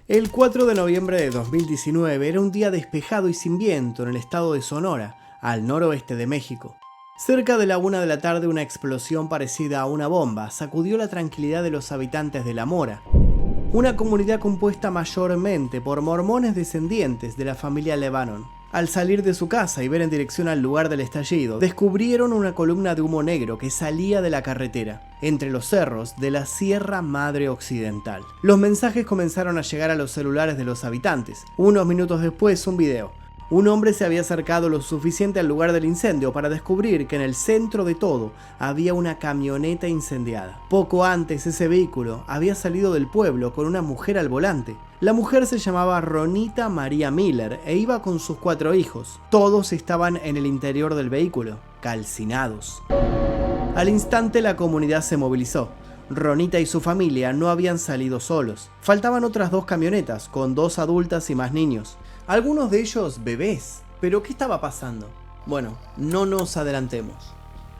El 4 de noviembre de 2019 era un día despejado y sin viento en el estado de Sonora, al noroeste de México. Cerca de la 1 de la tarde, una explosión parecida a una bomba sacudió la tranquilidad de los habitantes de La Mora, una comunidad compuesta mayormente por mormones descendientes de la familia Lebanon. Al salir de su casa y ver en dirección al lugar del estallido, descubrieron una columna de humo negro que salía de la carretera, entre los cerros de la Sierra Madre Occidental. Los mensajes comenzaron a llegar a los celulares de los habitantes. Unos minutos después, un video. Un hombre se había acercado lo suficiente al lugar del incendio para descubrir que en el centro de todo había una camioneta incendiada. Poco antes, ese vehículo había salido del pueblo con una mujer al volante. La mujer se llamaba Ronita María Miller e iba con sus 4 hijos. Todos estaban en el interior del vehículo, calcinados. Al instante la comunidad se movilizó. Ronita y su familia no habían salido solos. Faltaban otras 2 camionetas, con 2 adultas y más niños. Algunos de ellos bebés. ¿Pero qué estaba pasando? Bueno, no nos adelantemos.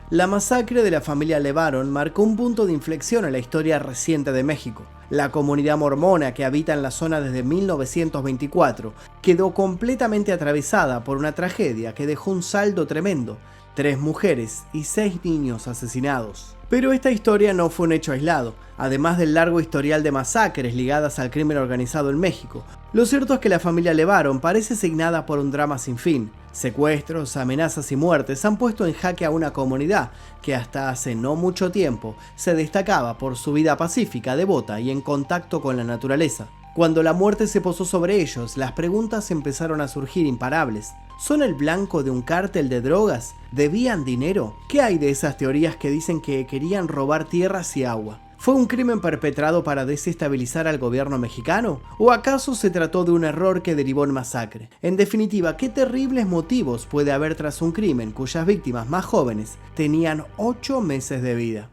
La masacre de la familia Lebaron marcó un punto de inflexión en la historia reciente de México. La comunidad mormona que habita en la zona desde 1924 quedó completamente atravesada por una tragedia que dejó un saldo tremendo: 3 mujeres y 6 niños asesinados. Pero esta historia no fue un hecho aislado. Además del largo historial de masacres ligadas al crimen organizado en México, lo cierto es que la familia Lebaron parece signada por un drama sin fin. Secuestros, amenazas y muertes han puesto en jaque a una comunidad que hasta hace no mucho tiempo se destacaba por su vida pacífica, devota y en contacto con la naturaleza. Cuando la muerte se posó sobre ellos, las preguntas empezaron a surgir imparables. ¿Son el blanco de un cártel de drogas? ¿Debían dinero? ¿Qué hay de esas teorías que dicen que querían robar tierras y agua? ¿Fue un crimen perpetrado para desestabilizar al gobierno mexicano? ¿O acaso se trató de un error que derivó en masacre? En definitiva, ¿qué terribles motivos puede haber tras un crimen cuyas víctimas más jóvenes tenían 8 meses de vida?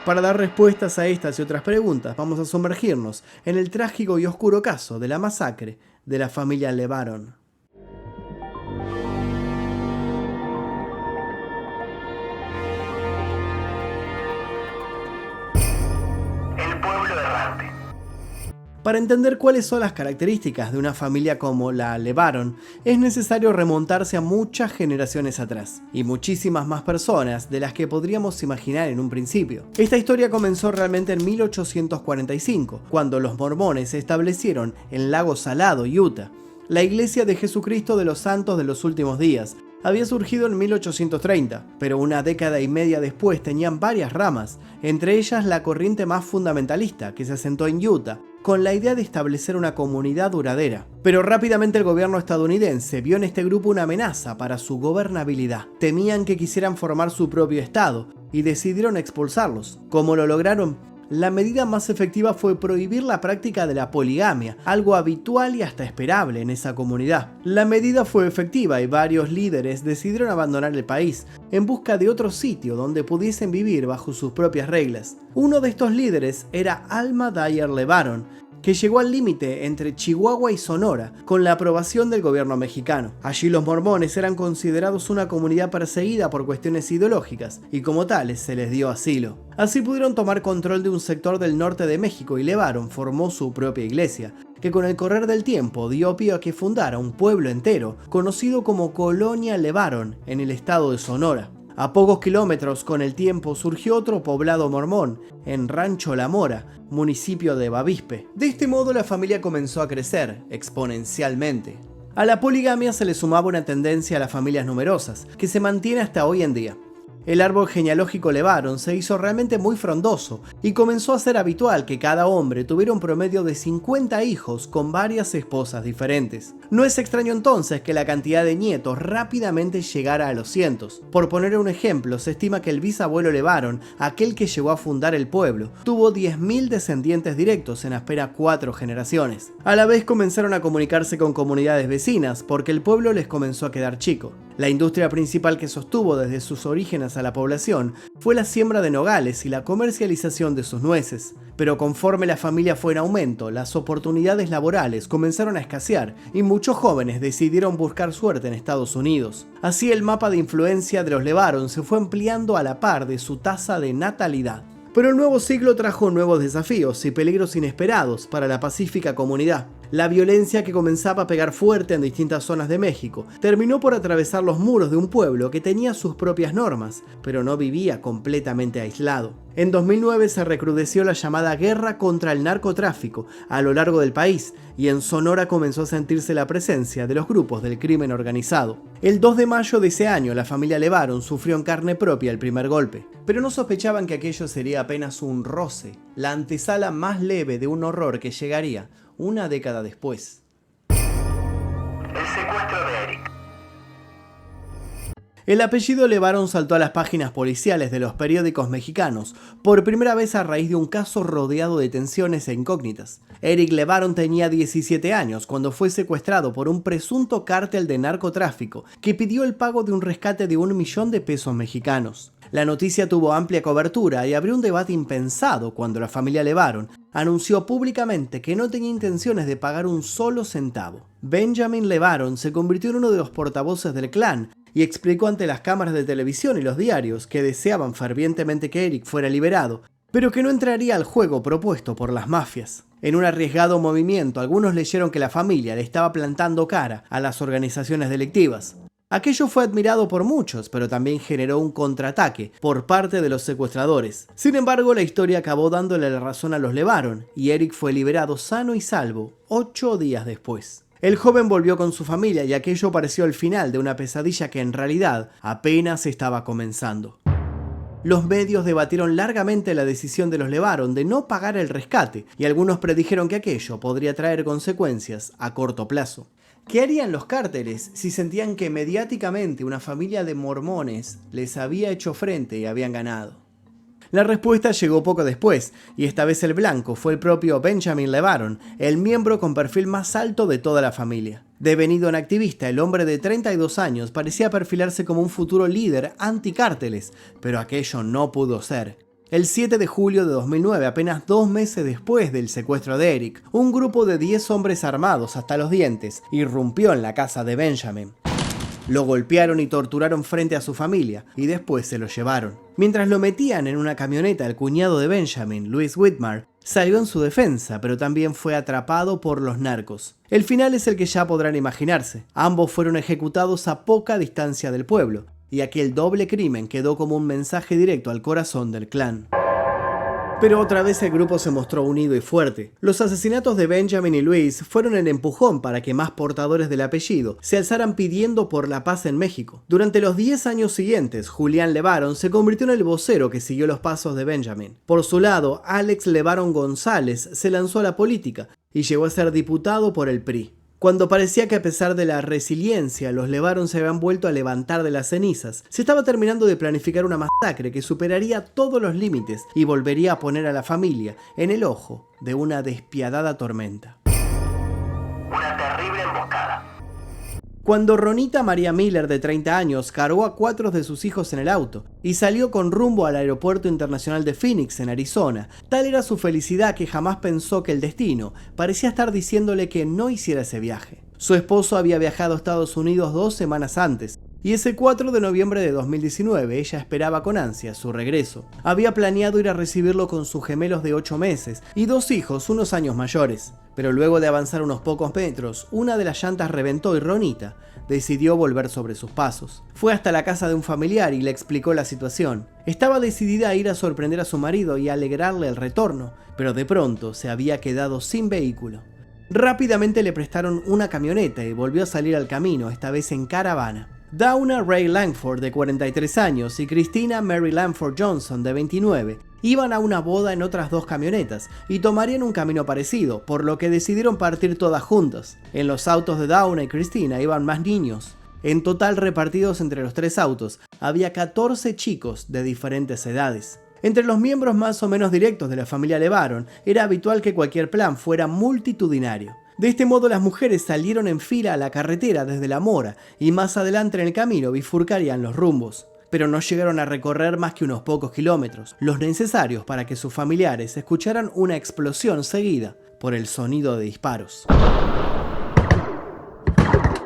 Para dar respuestas a estas y otras preguntas, vamos a sumergirnos en el trágico y oscuro caso de la masacre de la familia Lebaron. Para entender cuáles son las características de una familia como la Lebaron, es necesario remontarse a muchas generaciones atrás, y muchísimas más personas de las que podríamos imaginar en un principio. Esta historia comenzó realmente en 1845, cuando los mormones se establecieron en Lago Salado, Utah. La Iglesia de Jesucristo de los Santos de los Últimos Días había surgido en 1830, pero una década y media después tenían varias ramas, entre ellas la corriente más fundamentalista, que se asentó en Utah, con la idea de establecer una comunidad duradera. Pero rápidamente el gobierno estadounidense vio en este grupo una amenaza para su gobernabilidad. Temían que quisieran formar su propio estado y decidieron expulsarlos. ¿Cómo lo lograron? La medida más efectiva fue prohibir la práctica de la poligamia, algo habitual y hasta esperable en esa comunidad. La medida fue efectiva y varios líderes decidieron abandonar el país en busca de otro sitio donde pudiesen vivir bajo sus propias reglas. Uno de estos líderes era Alma Dyer Lebaron, que llegó al límite entre Chihuahua y Sonora con la aprobación del gobierno mexicano. Allí los mormones eran considerados una comunidad perseguida por cuestiones ideológicas y como tales se les dio asilo. Así pudieron tomar control de un sector del norte de México y Lebaron formó su propia iglesia, que con el correr del tiempo dio pie a que fundara un pueblo entero conocido como Colonia Lebaron en el estado de Sonora. A pocos kilómetros con el tiempo surgió otro poblado mormón, en Rancho La Mora, municipio de Bavispe. De este modo la familia comenzó a crecer exponencialmente. A la poligamia se le sumaba una tendencia a las familias numerosas, que se mantiene hasta hoy en día. El árbol genealógico Lebaron se hizo realmente muy frondoso y comenzó a ser habitual que cada hombre tuviera un promedio de 50 hijos con varias esposas diferentes. No es extraño entonces que la cantidad de nietos rápidamente llegara a los cientos. Por poner un ejemplo, se estima que el bisabuelo Lebaron, aquel que llegó a fundar el pueblo, tuvo 10.000 descendientes directos en apenas 4 generaciones. A la vez comenzaron a comunicarse con comunidades vecinas porque el pueblo les comenzó a quedar chico. La industria principal que sostuvo desde sus orígenes a la población fue la siembra de nogales y la comercialización de sus nueces. Pero conforme la familia fue en aumento, las oportunidades laborales comenzaron a escasear y muchos jóvenes decidieron buscar suerte en Estados Unidos. Así el mapa de influencia de los Lebaron se fue ampliando a la par de su tasa de natalidad. Pero el nuevo siglo trajo nuevos desafíos y peligros inesperados para la pacífica comunidad. La violencia, que comenzaba a pegar fuerte en distintas zonas de México, terminó por atravesar los muros de un pueblo que tenía sus propias normas, pero no vivía completamente aislado. En 2009 se recrudeció la llamada guerra contra el narcotráfico a lo largo del país, y en Sonora comenzó a sentirse la presencia de los grupos del crimen organizado. El 2 de mayo de ese año, la familia LeBaron sufrió en carne propia el primer golpe, pero no sospechaban que aquello sería apenas un roce, la antesala más leve de un horror que llegaría una década después. El secuestro de Eric. El apellido LeBaron saltó a las páginas policiales de los periódicos mexicanos por primera vez a raíz de un caso rodeado de tensiones e incógnitas. Eric LeBaron tenía 17 años cuando fue secuestrado por un presunto cártel de narcotráfico que pidió el pago de un rescate de 1 millón de pesos mexicanos. La noticia tuvo amplia cobertura y abrió un debate impensado cuando la familia LeBaron anunció públicamente que no tenía intenciones de pagar un solo centavo. Benjamin LeBaron se convirtió en uno de los portavoces del clan y explicó ante las cámaras de televisión y los diarios que deseaban fervientemente que Eric fuera liberado, pero que no entraría al juego propuesto por las mafias. En un arriesgado movimiento, algunos leyeron que la familia le estaba plantando cara a las organizaciones delictivas. Aquello fue admirado por muchos, pero también generó un contraataque por parte de los secuestradores. Sin embargo, la historia acabó dándole la razón a los LeBaron, y Eric fue liberado sano y salvo 8 días después. El joven volvió con su familia y aquello pareció el final de una pesadilla que en realidad apenas estaba comenzando. Los medios debatieron largamente la decisión de los LeBaron de no pagar el rescate, y algunos predijeron que aquello podría traer consecuencias a corto plazo. ¿Qué harían los cárteles si sentían que mediáticamente una familia de mormones les había hecho frente y habían ganado? La respuesta llegó poco después, y esta vez el blanco fue el propio Benjamin LeBaron, el miembro con perfil más alto de toda la familia. Devenido en activista, el hombre de 32 años parecía perfilarse como un futuro líder anticárteles, pero aquello no pudo ser. El 7 de julio de 2009, apenas 2 meses después del secuestro de Eric, un grupo de 10 hombres armados hasta los dientes irrumpió en la casa de Benjamin. Lo golpearon y torturaron frente a su familia, y después se lo llevaron. Mientras lo metían en una camioneta, el cuñado de Benjamin, Luis Whitmar, salió en su defensa, pero también fue atrapado por los narcos. El final es el que ya podrán imaginarse. Ambos fueron ejecutados a poca distancia del pueblo, y aquel doble crimen quedó como un mensaje directo al corazón del clan. Pero otra vez el grupo se mostró unido y fuerte. Los asesinatos de Benjamin y Luis fueron el empujón para que más portadores del apellido se alzaran pidiendo por la paz en México. Durante los 10 años siguientes, Julián LeBaron se convirtió en el vocero que siguió los pasos de Benjamin. Por su lado, Alex LeBaron González se lanzó a la política y llegó a ser diputado por el PRI. Cuando parecía que a pesar de la resiliencia los LeBaron se habían vuelto a levantar de las cenizas, se estaba terminando de planificar una masacre que superaría todos los límites y volvería a poner a la familia en el ojo de una despiadada tormenta. Una terrible emboscada. Cuando Ronita María Miller, de 30 años, cargó a 4 de sus hijos en el auto y salió con rumbo al Aeropuerto Internacional de Phoenix, en Arizona, tal era su felicidad que jamás pensó que el destino parecía estar diciéndole que no hiciera ese viaje. Su esposo había viajado a Estados Unidos 2 semanas antes, y ese 4 de noviembre de 2019 ella esperaba con ansia su regreso. Había planeado ir a recibirlo con sus gemelos de 8 meses y 2 hijos unos años mayores. Pero luego de avanzar unos pocos metros, una de las llantas reventó y Ronita decidió volver sobre sus pasos. Fue hasta la casa de un familiar y le explicó la situación. Estaba decidida a ir a sorprender a su marido y a alegrarle el retorno, pero de pronto se había quedado sin vehículo. Rápidamente le prestaron una camioneta y volvió a salir al camino, esta vez en caravana. Dawna Ray Langford, de 43 años, y Christina Mary Langford Johnson, de 29, iban a una boda en otras 2 camionetas y tomarían un camino parecido, por lo que decidieron partir todas juntas. En los autos de Dawna y Christina iban más niños. En total, repartidos entre los 3 autos, había 14 chicos de diferentes edades. Entre los miembros más o menos directos de la familia LeBaron, era habitual que cualquier plan fuera multitudinario. De este modo, las mujeres salieron en fila a la carretera desde La Mora y más adelante en el camino bifurcarían los rumbos. Pero no llegaron a recorrer más que unos pocos kilómetros, los necesarios para que sus familiares escucharan una explosión seguida por el sonido de disparos.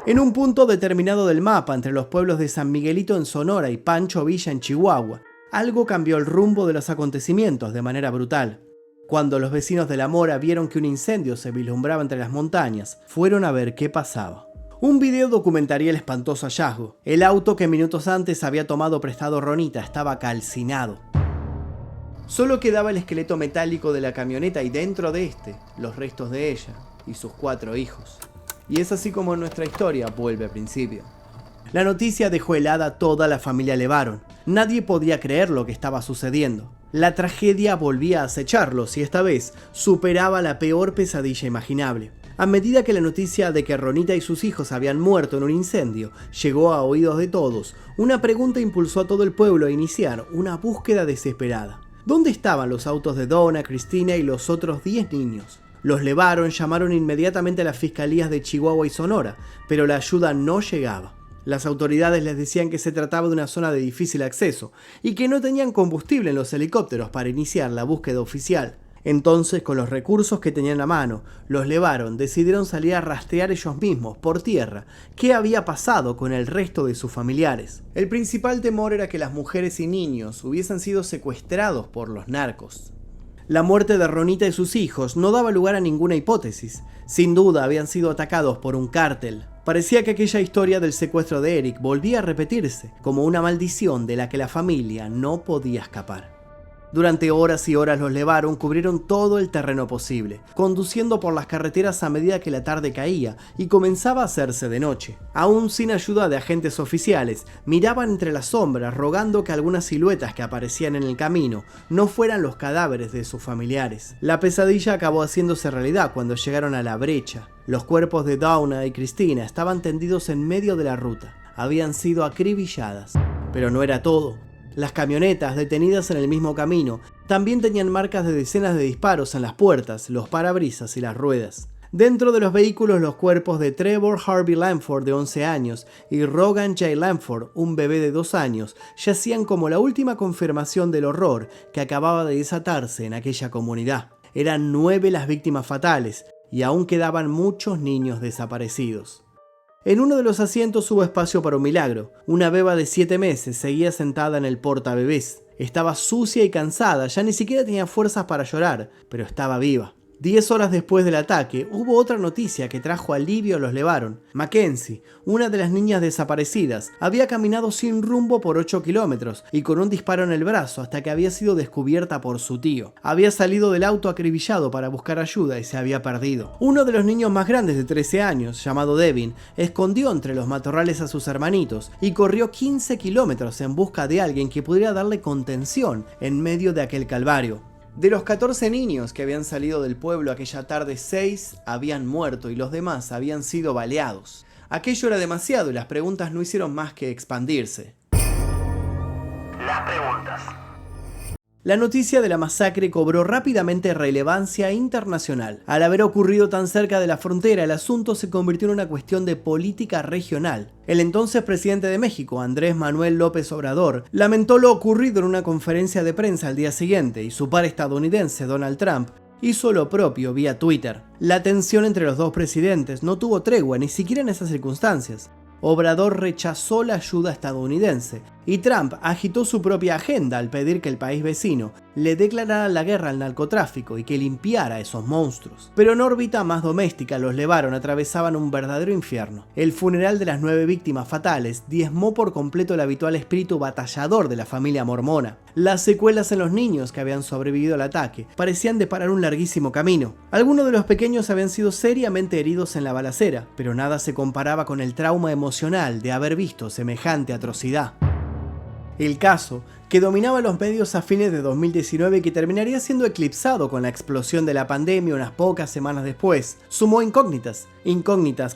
En un punto determinado del mapa, entre los pueblos de San Miguelito en Sonora y Pancho Villa en Chihuahua, algo cambió el rumbo de los acontecimientos de manera brutal. Cuando los vecinos de La Mora vieron que un incendio se vislumbraba entre las montañas, fueron a ver qué pasaba. Un video documentaría el espantoso hallazgo. El auto que minutos antes había tomado prestado Ronita estaba calcinado. Solo quedaba el esqueleto metálico de la camioneta y dentro de este, los restos de ella y sus 4 hijos. Y es así como nuestra historia vuelve al principio. La noticia dejó helada a toda la familia LeBaron. Nadie podía creer lo que estaba sucediendo. La tragedia volvía a acecharlos y esta vez superaba la peor pesadilla imaginable. A medida que la noticia de que Ronita y sus hijos habían muerto en un incendio llegó a oídos de todos, una pregunta impulsó a todo el pueblo a iniciar una búsqueda desesperada. ¿Dónde estaban los autos de Donna, Cristina y los otros 10 niños? Los LeBaron llamaron inmediatamente a las fiscalías de Chihuahua y Sonora, pero la ayuda no llegaba. Las autoridades les decían que se trataba de una zona de difícil acceso y que no tenían combustible en los helicópteros para iniciar la búsqueda oficial. Entonces, con los recursos que tenían a mano, los LeBaron decidieron salir a rastrear ellos mismos, por tierra, qué había pasado con el resto de sus familiares. El principal temor era que las mujeres y niños hubiesen sido secuestrados por los narcos. La muerte de Ronita y sus hijos no daba lugar a ninguna hipótesis. Sin duda habían sido atacados por un cártel. Parecía que aquella historia del secuestro de Eric volvía a repetirse, como una maldición de la que la familia no podía escapar. Durante horas y horas los LeBaron cubrieron todo el terreno posible, conduciendo por las carreteras a medida que la tarde caía y comenzaba a hacerse de noche. Aún sin ayuda de agentes oficiales, miraban entre las sombras rogando que algunas siluetas que aparecían en el camino no fueran los cadáveres de sus familiares. La pesadilla acabó haciéndose realidad cuando llegaron a la brecha. Los cuerpos de Donna y Cristina estaban tendidos en medio de la ruta. Habían sido acribilladas. Pero no era todo. Las camionetas, detenidas en el mismo camino, también tenían marcas de decenas de disparos en las puertas, los parabrisas y las ruedas. Dentro de los vehículos, los cuerpos de Trevor Harvey Lanford, de 11 años, y Rogan J. Lanford, un bebé de 2 años, yacían como la última confirmación del horror que acababa de desatarse en aquella comunidad. Eran 9 las víctimas fatales, y aún quedaban muchos niños desaparecidos. En uno de los asientos hubo espacio para un milagro. Una beba de 7 meses seguía sentada en el portabebés. Estaba sucia y cansada, ya ni siquiera tenía fuerzas para llorar, pero estaba viva. 10 horas después del ataque, hubo otra noticia que trajo alivio a los LeBaron. Mackenzie, una de las niñas desaparecidas, había caminado sin rumbo por 8 kilómetros y con un disparo en el brazo hasta que había sido descubierta por su tío. Había salido del auto acribillado para buscar ayuda y se había perdido. Uno de los niños más grandes de 13 años, llamado Devin, escondió entre los matorrales a sus hermanitos y corrió 15 kilómetros en busca de alguien que pudiera darle contención en medio de aquel calvario. De los 14 niños que habían salido del pueblo aquella tarde, 6 habían muerto y los demás habían sido baleados. Aquello era demasiado y las preguntas no hicieron más que expandirse. Las preguntas. La noticia de la masacre cobró rápidamente relevancia internacional. Al haber ocurrido tan cerca de la frontera, el asunto se convirtió en una cuestión de política regional. El entonces presidente de México, Andrés Manuel López Obrador, lamentó lo ocurrido en una conferencia de prensa al día siguiente y su par estadounidense, Donald Trump, hizo lo propio vía Twitter. La tensión entre los dos presidentes no tuvo tregua ni siquiera en esas circunstancias. Obrador rechazó la ayuda estadounidense y Trump agitó su propia agenda al pedir que el país vecino le declarara la guerra al narcotráfico y que limpiara a esos monstruos. Pero en órbita más doméstica, los LeBaron atravesaban un verdadero infierno. El funeral de las 9 víctimas fatales diezmó por completo el habitual espíritu batallador de la familia mormona. Las secuelas en los niños que habían sobrevivido al ataque parecían deparar un larguísimo camino. Algunos de los pequeños habían sido seriamente heridos en la balacera, pero nada se comparaba con el trauma emocional de haber visto semejante atrocidad. El caso, que dominaba los medios a fines de 2019 y que terminaría siendo eclipsado con la explosión de la pandemia unas pocas semanas después, sumó incógnitas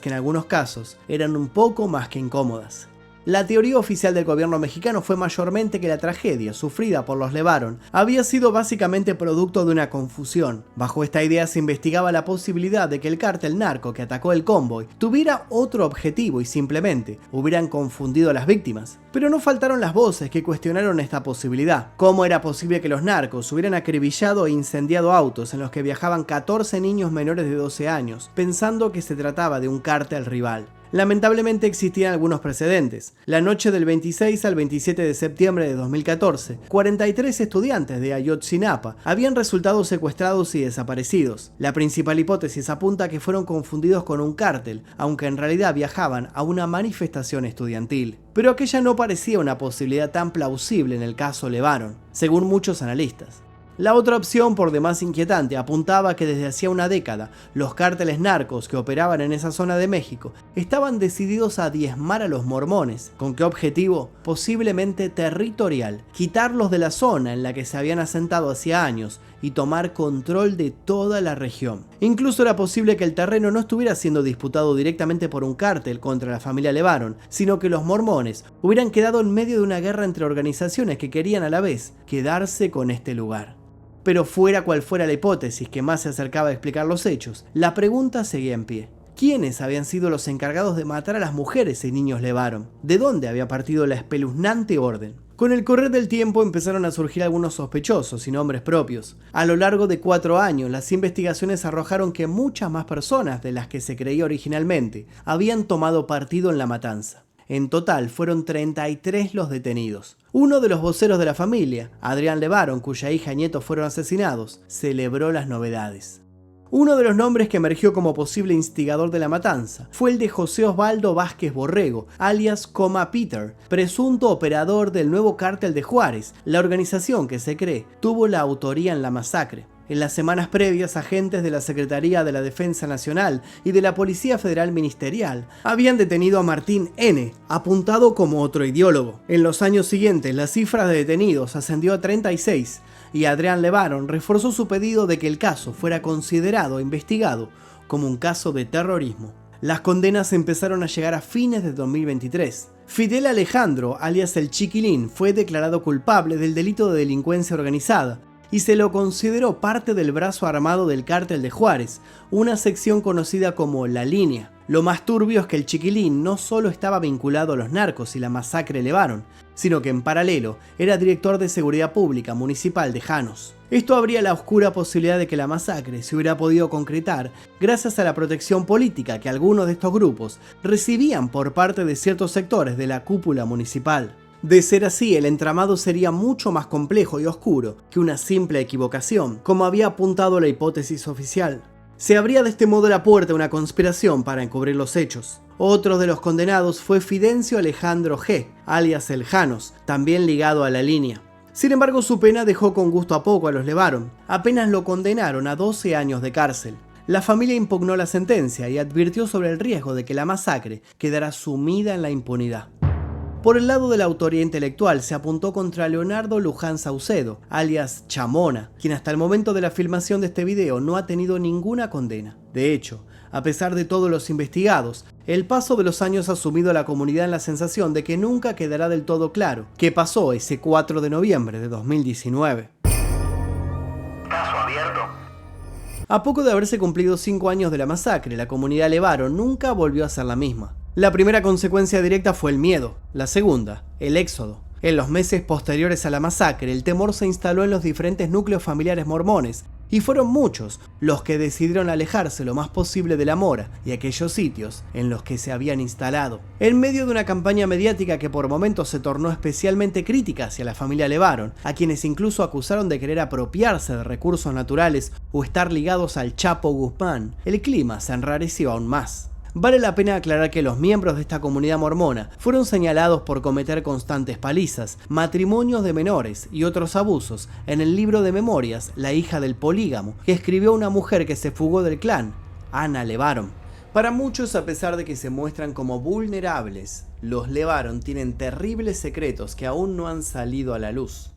que en algunos casos eran un poco más que incómodas. La teoría oficial del gobierno mexicano fue mayormente que la tragedia sufrida por los LeBaron había sido básicamente producto de una confusión. Bajo esta idea se investigaba la posibilidad de que el cártel narco que atacó el convoy tuviera otro objetivo y simplemente hubieran confundido a las víctimas. Pero no faltaron las voces que cuestionaron esta posibilidad. ¿Cómo era posible que los narcos hubieran acribillado e incendiado autos en los que viajaban 14 niños menores de 12 años, pensando que se trataba de un cártel rival? Lamentablemente existían algunos precedentes. La noche del 26 al 27 de septiembre de 2014, 43 estudiantes de Ayotzinapa habían resultado secuestrados y desaparecidos. La principal hipótesis apunta a que fueron confundidos con un cártel, aunque en realidad viajaban a una manifestación estudiantil. Pero aquella no parecía una posibilidad tan plausible en el caso LeBaron, según muchos analistas. La otra opción, por demás inquietante, apuntaba que desde hacía una década los cárteles narcos que operaban en esa zona de México estaban decididos a diezmar a los mormones. ¿Con qué objetivo? Posiblemente territorial, quitarlos de la zona en la que se habían asentado hacía años y tomar control de toda la región. Incluso era posible que el terreno no estuviera siendo disputado directamente por un cártel contra la familia LeBaron, sino que los mormones hubieran quedado en medio de una guerra entre organizaciones que querían a la vez quedarse con este lugar. Pero fuera cual fuera la hipótesis que más se acercaba a explicar los hechos, la pregunta seguía en pie. ¿Quiénes habían sido los encargados de matar a las mujeres y niños LeBaron? ¿De dónde había partido la espeluznante orden? Con el correr del tiempo empezaron a surgir algunos sospechosos y nombres propios. A lo largo de 4 años, las investigaciones arrojaron que muchas más personas de las que se creía originalmente habían tomado partido en la matanza. En total fueron 33 los detenidos. Uno de los voceros de la familia, Adrián LeBaron, cuya hija y nieto fueron asesinados, celebró las novedades. Uno de los nombres que emergió como posible instigador de la matanza fue el de José Osvaldo Vázquez Borrego, alias Coma Peter, presunto operador del nuevo cártel de Juárez, la organización que se cree tuvo la autoría en la masacre. En las semanas previas, agentes de la Secretaría de la Defensa Nacional y de la Policía Federal Ministerial habían detenido a Martín N., apuntado como otro ideólogo. En los años siguientes, la cifra de detenidos ascendió a 36 y Adrián LeBaron reforzó su pedido de que el caso fuera considerado e investigado como un caso de terrorismo. Las condenas empezaron a llegar a fines de 2023. Fidel Alejandro, alias el Chiquilín, fue declarado culpable del delito de delincuencia organizada y se lo consideró parte del brazo armado del cártel de Juárez, una sección conocida como La Línea. Lo más turbio es que el Chiquilín no solo estaba vinculado a los narcos y la masacre LeBaron, sino que en paralelo era director de seguridad pública municipal de Janos. Esto abría la oscura posibilidad de que la masacre se hubiera podido concretar gracias a la protección política que algunos de estos grupos recibían por parte de ciertos sectores de la cúpula municipal. De ser así, el entramado sería mucho más complejo y oscuro que una simple equivocación, como había apuntado la hipótesis oficial. Se abría de este modo la puerta a una conspiración para encubrir los hechos. Otro de los condenados fue Fidencio Alejandro G., alias El Janos, también ligado a La Línea. Sin embargo, su pena dejó con gusto a poco a los LeBaron. Apenas lo condenaron a 12 años de cárcel. La familia impugnó la sentencia y advirtió sobre el riesgo de que la masacre quedara sumida en la impunidad. Por el lado de la autoría intelectual se apuntó contra Leonardo Luján Saucedo, alias Chamona, quien hasta el momento de la filmación de este video no ha tenido ninguna condena. De hecho, a pesar de todos los investigados, el paso de los años ha sumido a la comunidad en la sensación de que nunca quedará del todo claro qué pasó ese 4 de noviembre de 2019. Caso abierto. A poco de haberse cumplido 5 años de la masacre, la comunidad LeBaron nunca volvió a ser la misma. La primera consecuencia directa fue el miedo, la segunda, el éxodo. En los meses posteriores a la masacre, el temor se instaló en los diferentes núcleos familiares mormones, y fueron muchos los que decidieron alejarse lo más posible de la mora y aquellos sitios en los que se habían instalado. En medio de una campaña mediática que por momentos se tornó especialmente crítica hacia la familia LeBaron, a quienes incluso acusaron de querer apropiarse de recursos naturales o estar ligados al Chapo Guzmán, el clima se enrareció aún más. Vale la pena aclarar que los miembros de esta comunidad mormona fueron señalados por cometer constantes palizas, matrimonios de menores y otros abusos en el libro de memorias La hija del polígamo, que escribió una mujer que se fugó del clan, Ana LeBaron. Para muchos, a pesar de que se muestran como vulnerables, los LeBaron tienen terribles secretos que aún no han salido a la luz.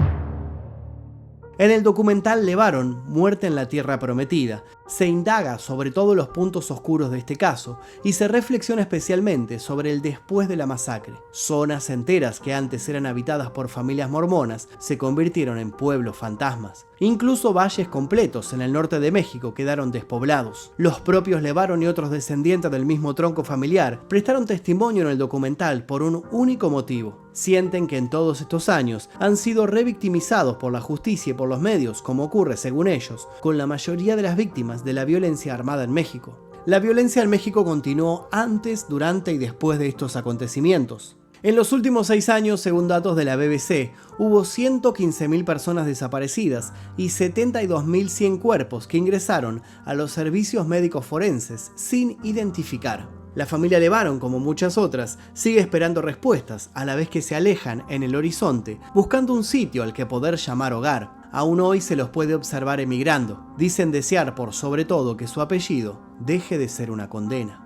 En el documental LeBaron, Muerte en la Tierra Prometida, se indaga sobre todos los puntos oscuros de este caso y se reflexiona especialmente sobre el después de la masacre. Zonas enteras que antes eran habitadas por familias mormonas se convirtieron en pueblos fantasmas. Incluso valles completos en el norte de México quedaron despoblados. Los propios LeBaron y otros descendientes del mismo tronco familiar prestaron testimonio en el documental por un único motivo. Sienten que en todos estos años han sido revictimizados por la justicia y por los medios, como ocurre, según ellos, con la mayoría de las víctimas de la violencia armada en México. La violencia en México continuó antes, durante y después de estos acontecimientos. En los últimos 6 años, según datos de la BBC, hubo 115.000 personas desaparecidas y 72.100 cuerpos que ingresaron a los servicios médicos forenses sin identificar. La familia LeBaron, como muchas otras, sigue esperando respuestas a la vez que se alejan en el horizonte, buscando un sitio al que poder llamar hogar. Aún hoy se los puede observar emigrando. Dicen desear por sobre todo que su apellido deje de ser una condena.